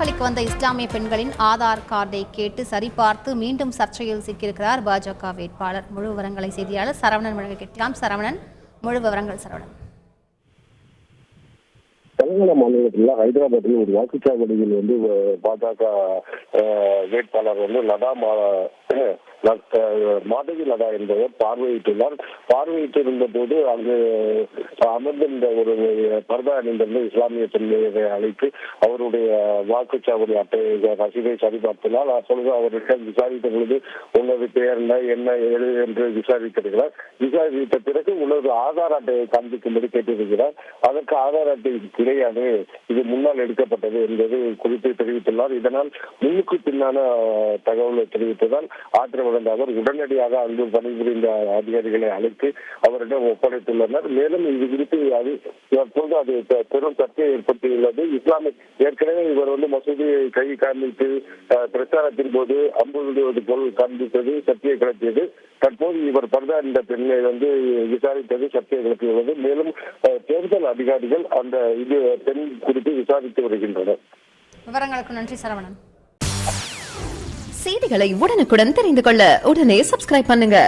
வாக்களிக்க வந்த இஸ்லாமிய பெண்களின் ஆதார் கார்டை கேட்டு சரிபார்த்து மீண்டும் சர்ச்சையில் சிக்கியிருக்கிறார் பாஜக வேட்பாளர். முழு விவரங்களை செய்தியாளர் சரவணன் வழங்க கேட்கலாம். சரவணன், முழு விவரங்கள். சரவணன், தெலுங்கானா மாநிலத்தில் ஹைதராபாத்தில் ஒரு வாக்குச்சாவடியில் பாஜக வேட்பாளர் லதா மாதவி லதா என்பவர் பார்வையிட்டுள்ளார். பார்வையிட்டிருந்த போது அங்கு அமர்ந்திருந்த ஒரு பர்தா அணிந்திருந்த இஸ்லாமிய பெண்களை அழைத்து அவருடைய வாக்குச்சாவடி அட்டை ரசீதை சரிபார்த்துள்ளார். அப்பொழுது அவரிடம் விசாரித்த பொழுது உனது பெயர் என்ன எழுது என்று விசாரித்திருக்கிறார். விசாரித்த பிறகு உனது ஆதார் அட்டையை காண்பிக்கும்படி கேட்டிருக்கிறார். அதற்கு ஆதார் அட்டை கிடையாது, இது முன்னால் எடுக்கப்பட்டது என்பது குறித்து தெரிவித்துள்ளார். இதனால் முன்னுக்கு பின்னான தகவலை தெரிவித்ததால் ஆத்திரமடைந்த அவர் உடனடியாக அங்கு பணிபுரிந்த அதிகாரிகளை அழைத்து அவரிடம் ஒப்படைத்துள்ளனர். மேலும் இது குறித்து தற்போது அது பெரும் சர்ச்சையை ஏற்படுத்தியுள்ளது. இஸ்லாமிய ஏற்கனவே இவர் மசூதியை கை காண்பித்து பிரச்சாரத்தின் போது அம்புவிடுவது போல் காண்பித்தது சர்ச்சையை கிளப்பியது. தற்போது இவர் பர்தா என்ற பெண்ணை விசாரித்தது சர்ச்சையை கிளப்பியுள்ளது. மேலும் தேர்தல் அதிகாரிகள் அந்த இது பெண் குறித்து விசாரித்து வருகின்றனர். விவரங்களுக்கு நன்றி சரவணன். செய்திகளை உடனுக்குடன் தெரிந்து கொள்ள உடனே சப்ஸ்கிரைப் பண்ணுங்க.